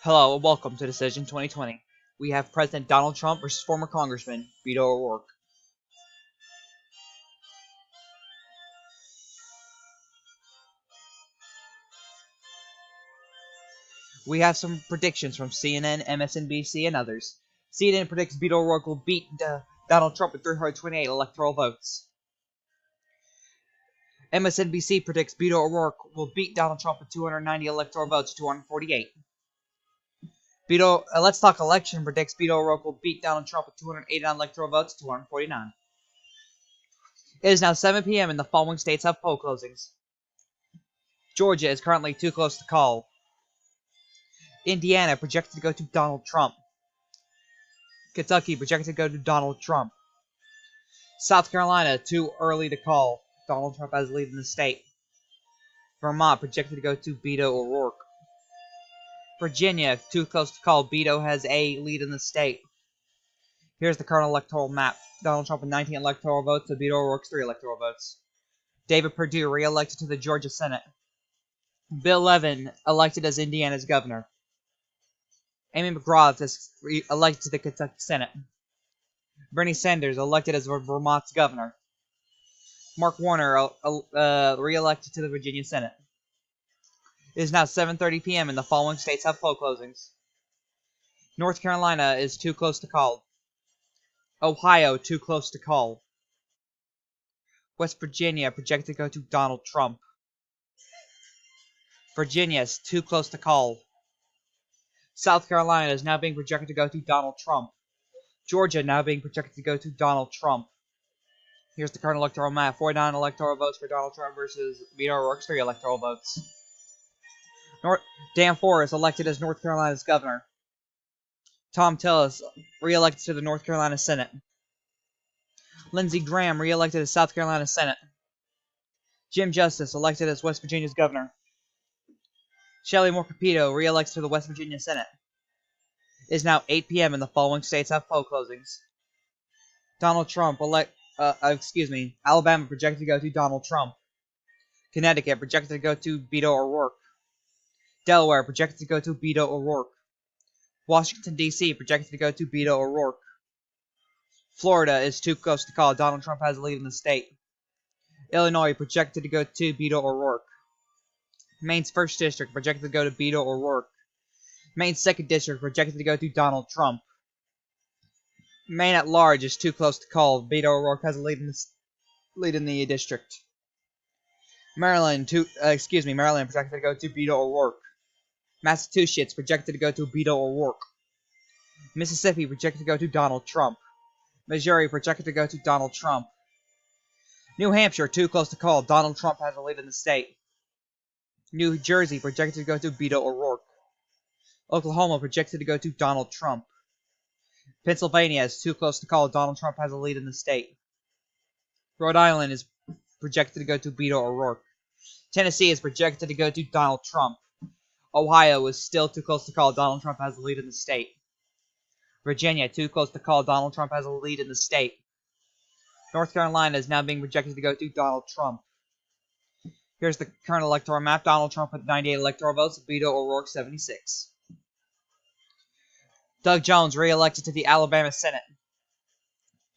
Hello and welcome to Decision 2020. We have President Donald Trump versus former Congressman Beto O'Rourke. We have some predictions from CNN, MSNBC, and others. CNN predicts Beto O'Rourke will beat Donald Trump with 328 electoral votes. MSNBC predicts Beto O'Rourke will beat Donald Trump with 290 electoral votes to 248. Let's Talk Election predicts Beto O'Rourke will beat Donald Trump with 289 electoral votes to 249. It is now 7 p.m. and the following states have poll closings. Georgia is currently too close to call. Indiana projected to go to Donald Trump. Kentucky projected to go to Donald Trump. South Carolina too early to call. Donald Trump has the lead in the state. Vermont projected to go to Beto O'Rourke. Virginia too close to call. Beto has a lead in the state. Here's the current electoral map. Donald Trump with 19 electoral votes to Beto O'Rourke's 3 electoral votes. David Perdue re-elected to the Georgia Senate. Bill Levin elected as Indiana's governor. Amy McGrath is elected to the Kentucky Senate. Bernie Sanders elected as Vermont's governor. Mark Warner re-elected to the Virginia Senate. It is now 7:30 p.m. and the following states have poll closings. North Carolina is too close to call. Ohio too close to call. West Virginia projected to go to Donald Trump. Virginia is too close to call. South Carolina is now being projected to go to Donald Trump. Georgia now being projected to go to Donald Trump. Here's the current electoral map. 49 electoral votes for Donald Trump versus Beto O'Rourke's 3 electoral votes. Dan Forest elected as North Carolina's governor. Tom Tillis re-elected to the North Carolina Senate. Lindsey Graham re-elected as South Carolina Senate. Jim Justice elected as West Virginia's governor. Shelley Moore Capito re-elects to the West Virginia Senate. It is now 8 p.m. and the following states have poll closings. Alabama projected to go to Donald Trump. Connecticut projected to go to Beto O'Rourke. Delaware projected to go to Beto O'Rourke. Washington, D.C. projected to go to Beto O'Rourke. Florida is too close to call. Donald Trump has a lead in the state. Illinois projected to go to Beto O'Rourke. Maine's 1st District projected to go to Beto O'Rourke. Maine's 2nd District projected to go to Donald Trump. Maine at large is too close to call. Beto O'Rourke has a lead in the district. Maryland projected to go to Beto O'Rourke. Massachusetts projected to go to Beto O'Rourke. Mississippi projected to go to Donald Trump. Missouri projected to go to Donald Trump. New Hampshire too close to call. Donald Trump has a lead in the state. New Jersey projected to go to Beto O'Rourke. Oklahoma projected to go to Donald Trump. Pennsylvania is too close to call. Donald Trump has a lead in the state. Rhode Island is projected to go to Beto O'Rourke. Tennessee is projected to go to Donald Trump. Ohio is still too close to call. Donald Trump has a lead in the state. Virginia too close to call. Donald Trump has a lead in the state. North Carolina is now being projected to go to Donald Trump. Here's the current electoral map. Donald Trump with 98 electoral votes. Beto O'Rourke 76. Doug Jones re-elected to the Alabama Senate.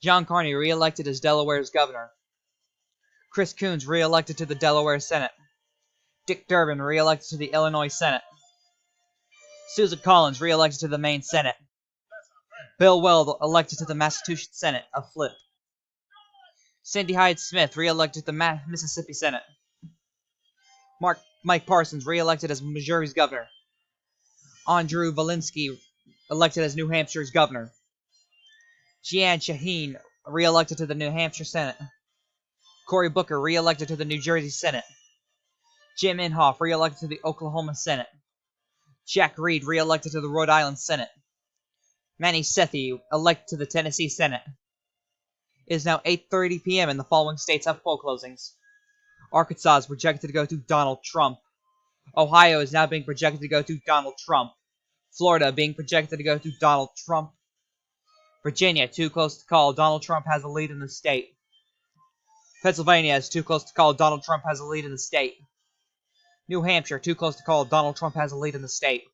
John Carney re-elected as Delaware's governor. Chris Coons re-elected to the Delaware Senate. Dick Durbin re-elected to the Illinois Senate. Susan Collins re-elected to the Maine Senate. Bill Weld elected to the Massachusetts Senate, a flip. Cindy Hyde-Smith re-elected to the Mississippi Senate. Mike Parsons re-elected as Missouri's governor. Andrew Valinsky elected as New Hampshire's governor. Jeanne Shaheen re-elected to the New Hampshire Senate. Cory Booker re-elected to the New Jersey Senate. Jim Inhofe re-elected to the Oklahoma Senate. Jack Reed re-elected to the Rhode Island Senate. Manny Sethi elected to the Tennessee Senate. It is now 8:30 p.m. and the following states have poll closings. Arkansas is projected to go to Donald Trump. Ohio is now being projected to go to Donald Trump. Florida being projected to go to Donald Trump. Virginia too close to call. Donald Trump has a lead in the state. Pennsylvania is too close to call. Donald Trump has a lead in the state. New Hampshire too close to call. Donald Trump has a lead in the state.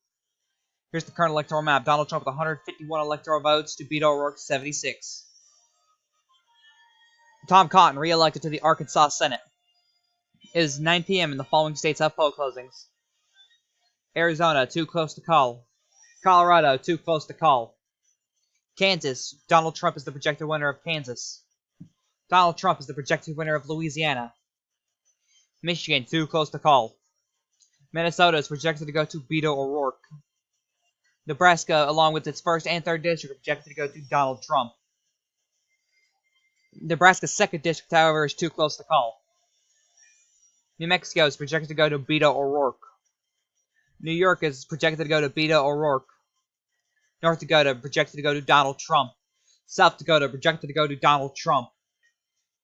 Here's the current electoral map. Donald Trump with 151 electoral votes to Beto O'Rourke 76. Tom Cotton re-elected to the Arkansas Senate. It is 9 p.m. and the following states have poll closings. Arizona, too close to call. Colorado, too close to call. Kansas, Donald Trump is the projected winner of Kansas. Donald Trump is the projected winner of Louisiana. Michigan, too close to call. Minnesota is projected to go to Beto O'Rourke. Nebraska, along with its 1st and 3rd district, are projected to go to Donald Trump. Nebraska's 2nd district, however, is too close to call. New Mexico is projected to go to Beto O'Rourke. New York is projected to go to Beto O'Rourke. North Dakota projected to go to Donald Trump. South Dakota projected to go to Donald Trump.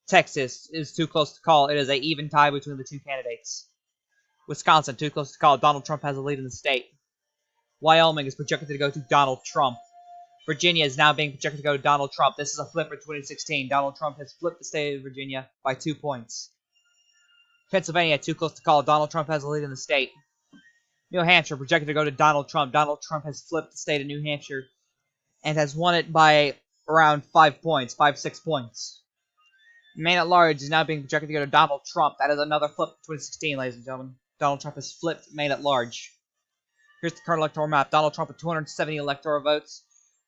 Texas is too close to call. It is an even tie between the two candidates. Wisconsin, too close to call. Donald Trump has a lead in the state. Wyoming is projected to go to Donald Trump. Virginia is now being projected to go to Donald Trump. This is a flip for 2016. Donald Trump has flipped the state of Virginia by 2 points. Pennsylvania, too close to call. Donald Trump has a lead in the state. New Hampshire projected to go to Donald Trump. Donald Trump has flipped the state of New Hampshire and has won it by around 5 points, 6 points. Maine at large is now being projected to go to Donald Trump. That is another flip for 2016, ladies and gentlemen. Donald Trump has flipped Maine at large. Here's the current electoral map. Donald Trump with 270 electoral votes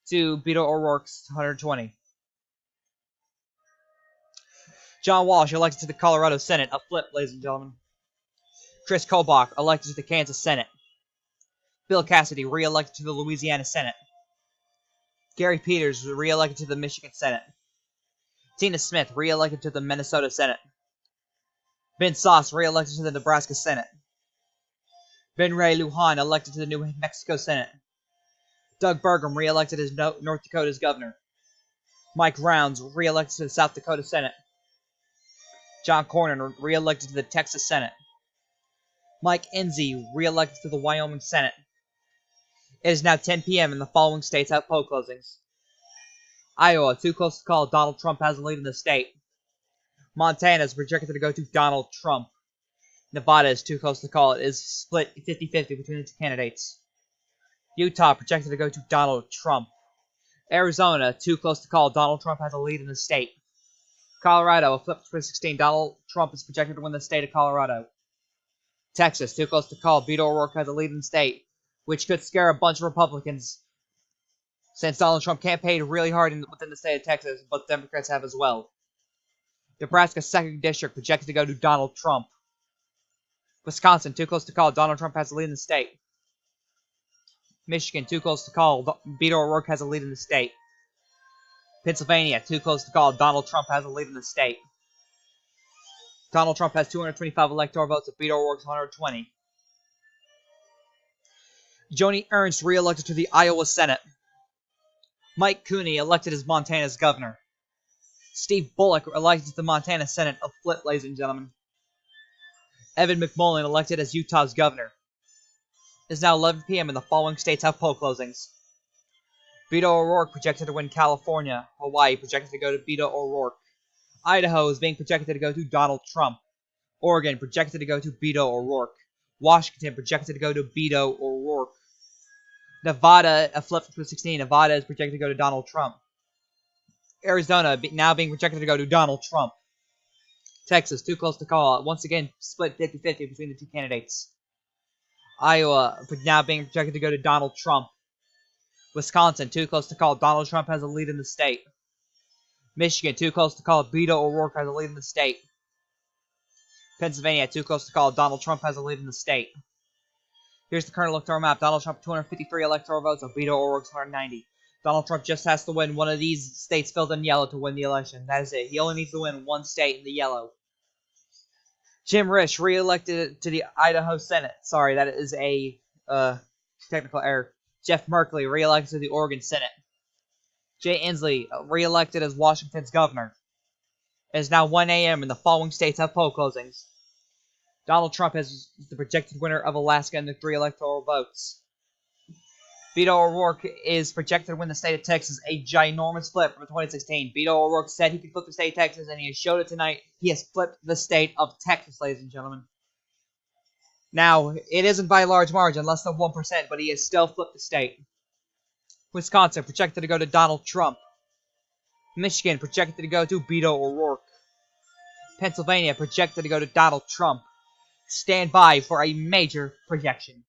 to Beto O'Rourke's 120. John Walsh elected to the Colorado Senate. A flip, ladies and gentlemen. Chris Kobach elected to the Kansas Senate. Bill Cassidy re-elected to the Louisiana Senate. Gary Peters re-elected to the Michigan Senate. Tina Smith re-elected to the Minnesota Senate. Ben Sasse re-elected to the Nebraska Senate. Ben Ray Lujan elected to the New Mexico Senate. Doug Burgum re-elected as North Dakota's governor. Mike Rounds re-elected to the South Dakota Senate. John Cornyn re-elected to the Texas Senate. Mike Enzi re-elected to the Wyoming Senate. It is now 10 p.m. and the following states have poll closings. Iowa, too close to call. Donald Trump has a lead in the state. Montana is projected to go to Donald Trump. Nevada is too close to call. It is split 50-50 between the two candidates. Utah projected to go to Donald Trump. Arizona, too close to call. Donald Trump has a lead in the state. Colorado, a flip for 2016. Donald Trump is projected to win the state of Colorado. Texas, too close to call. Beto O'Rourke has a lead in the state, which could scare a bunch of Republicans, since Donald Trump campaigned really hard within the state of Texas, but Democrats have as well. Nebraska's 2nd district projected to go to Donald Trump. Wisconsin, too close to call. Donald Trump has a lead in the state. Michigan, too close to call. Beto O'Rourke has a lead in the state. Pennsylvania, too close to call. Donald Trump has a lead in the state. Donald Trump has 225 electoral votes of Beto O'Rourke's 120. Joni Ernst re-elected to the Iowa Senate. Mike Cooney elected as Montana's governor. Steve Bullock elected to the Montana Senate. A flip, ladies and gentlemen. Evan McMullen elected as Utah's governor. It is now 11 p.m. and the following states have poll closings. Beto O'Rourke projected to win California. Hawaii projected to go to Beto O'Rourke. Idaho is being projected to go to Donald Trump. Oregon projected to go to Beto O'Rourke. Washington projected to go to Beto O'Rourke. Nevada, a flip from 2016. Nevada is projected to go to Donald Trump. Arizona now being projected to go to Donald Trump. Texas, too close to call. Once again, split 50-50 between the two candidates. Iowa now being projected to go to Donald Trump. Wisconsin, too close to call. Donald Trump has a lead in the state. Michigan, too close to call. Beto O'Rourke has a lead in the state. Pennsylvania, too close to call. Donald Trump has a lead in the state. Here's the current electoral map. Donald Trump, 253 electoral votes of Beto O'Rourke's 190. Donald Trump just has to win one of these states filled in yellow to win the election. That is it. He only needs to win one state in the yellow. Jim Risch re-elected to the Idaho Senate. Sorry, that is a technical error. Jeff Merkley re-elected to the Oregon Senate. Jay Inslee re-elected as Washington's governor. It is now 1 a.m. and the following states have poll closings. Donald Trump is the projected winner of Alaska in the 3 electoral votes. Beto O'Rourke is projected to win the state of Texas, a ginormous flip from 2016. Beto O'Rourke said he could flip the state of Texas, and he has showed it tonight. He has flipped the state of Texas, ladies and gentlemen. Now, it isn't by a large margin, less than 1%, but he has still flipped the state. Wisconsin, projected to go to Donald Trump. Michigan, projected to go to Beto O'Rourke. Pennsylvania, projected to go to Donald Trump. Stand by for a major projection.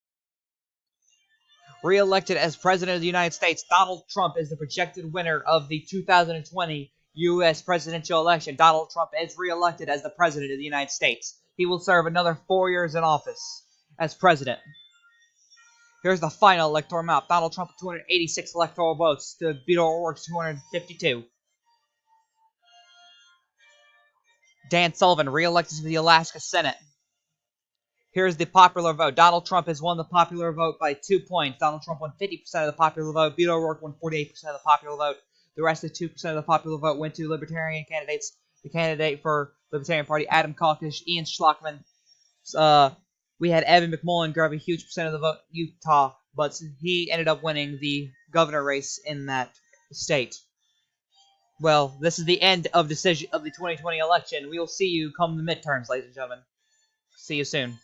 Re-elected as President of the United States, Donald Trump is the projected winner of the 2020 U.S. presidential election. Donald Trump is re-elected as the President of the United States. He will serve another 4 years in office as President. Here's the final electoral map. Donald Trump with 286 electoral votes to Beto O'Rourke's 252. Dan Sullivan re-elected to the Alaska Senate. Here's the popular vote. Donald Trump has won the popular vote by 2 points. Donald Trump won 50% of the popular vote. Beto O'Rourke won 48% of the popular vote. The rest of the 2% of the popular vote went to Libertarian candidates. The candidate for Libertarian Party, Adam Kokesh, Ian Schlockman. We had Evan McMullen grab a huge percent of the vote in Utah, but he ended up winning the governor race in that state. Well, this is the end of the 2020 election. We will see you come the midterms, ladies and gentlemen. See you soon.